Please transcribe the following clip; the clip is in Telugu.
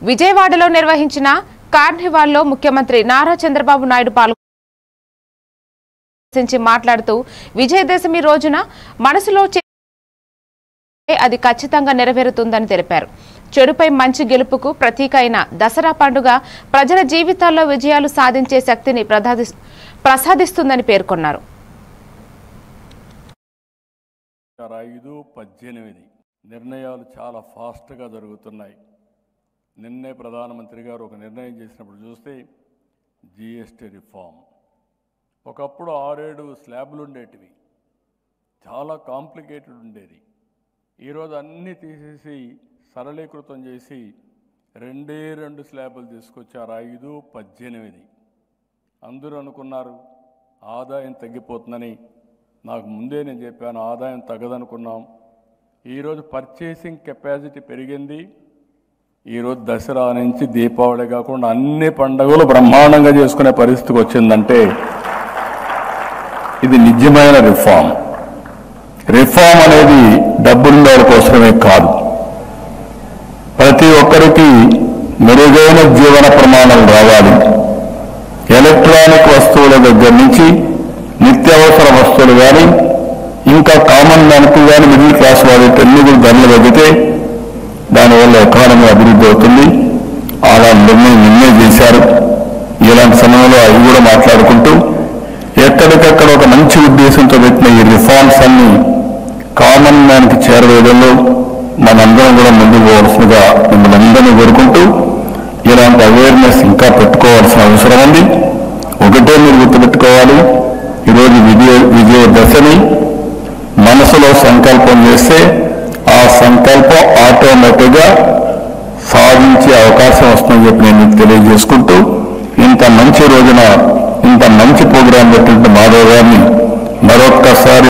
విజయవాడలో నిర్వహించిన కార్నివాల్లో ముఖ్యమంత్రి నారా చంద్రబాబు నాయుడు పాల్గొని మాట్లాడుతూ విజయదశమి రోజున మనసులో అది ఖచ్చితంగా నెరవేరుతుందని తెలిపారు. చెడుపై మంచి గెలుపుకు ప్రతీక అయిన దసరా పండుగ ప్రజల జీవితాల్లో విజయాలు సాధించే శక్తిని ప్రసాదిస్తుందని పేర్కొన్నారు. 5-18 నిర్ణయాలు చాలా ఫాస్ట్గా జరుగుతున్నాయి. నిన్నే ప్రధానమంత్రి గారు ఒక నిర్ణయం చేసినప్పుడు చూస్తే జిఎస్టీ రిఫార్మ్, ఒకప్పుడు 6-7 స్లాబులు ఉండేటివి, చాలా కాంప్లికేటెడ్ ఉండేది. ఈరోజు అన్నీ తీసేసి సరళీకృతం చేసి 2 స్లాబులు తీసుకొచ్చారు. 5-18 అందరూ అనుకున్నారు ఆదాయం తగ్గిపోతుందని. నాకు ముందే నేను చెప్పాను ఆదాయం తగ్గదనుకున్నాం. ఈరోజు పర్చేసింగ్ కెపాసిటీ పెరిగింది. ఈరోజు దసరా నుంచి దీపావళి కాకుండా అన్ని పండుగలు బ్రహ్మాండంగా చేసుకునే పరిస్థితికి వచ్చిందంటే ఇది నిజమైన రిఫార్మ్. రిఫార్మ్ అనేది డబ్బులుండేవాళ్ళ కోసమే కాదు, ప్రతి ఒక్కరికి మెరుగైన జీవన ప్రమాణాలు రావాలి. ఎలక్ట్రానిక్ వస్తువుల దగ్గర నుంచి నిత్యావసర వస్తువులు కానీ ఇంకా కామన్ మ్యాన్కు కానీ మిడిల్ క్లాస్ వాళ్ళకి అన్ని కూడా ధరలు తగ్గితే దానివల్ల ఎకానమీ అభివృద్ధి అవుతుంది. అలా నిర్ణయం చేశారు. ఇలాంటి సమయంలో అవి కూడా మాట్లాడుకుంటూ ఎక్కడికక్కడ ఒక మంచి ఉద్దేశంతో పెట్టిన ఈ రిఫార్మ్స్ అన్ని కామన్ మ్యాన్కి చేరవేయడంలో మనందరం కూడా ముందుకు పోవాల్సిందిగా మిమ్మల్ని అందరినీ కోరుకుంటూ ఇలాంటి అవేర్నెస్ ఇంకా పెట్టుకోవాల్సిన అవసరం ఉంది. ఒకటే మీరు గుర్తుపెట్టుకోవాలి, ఈరోజు విజయదశమి మనసులో సంకల్పం చేస్తే ఆ సంకల్పం ఆటోమేటిక్గా సాధించే అవకాశం వస్తుందని చెప్పి నేను మీకు తెలియజేసుకుంటూ ఇంత మంచి రోజున ఇంత మంచి ప్రోగ్రాం పెట్టిన మాధవ్ గారిని మరొక్కసారి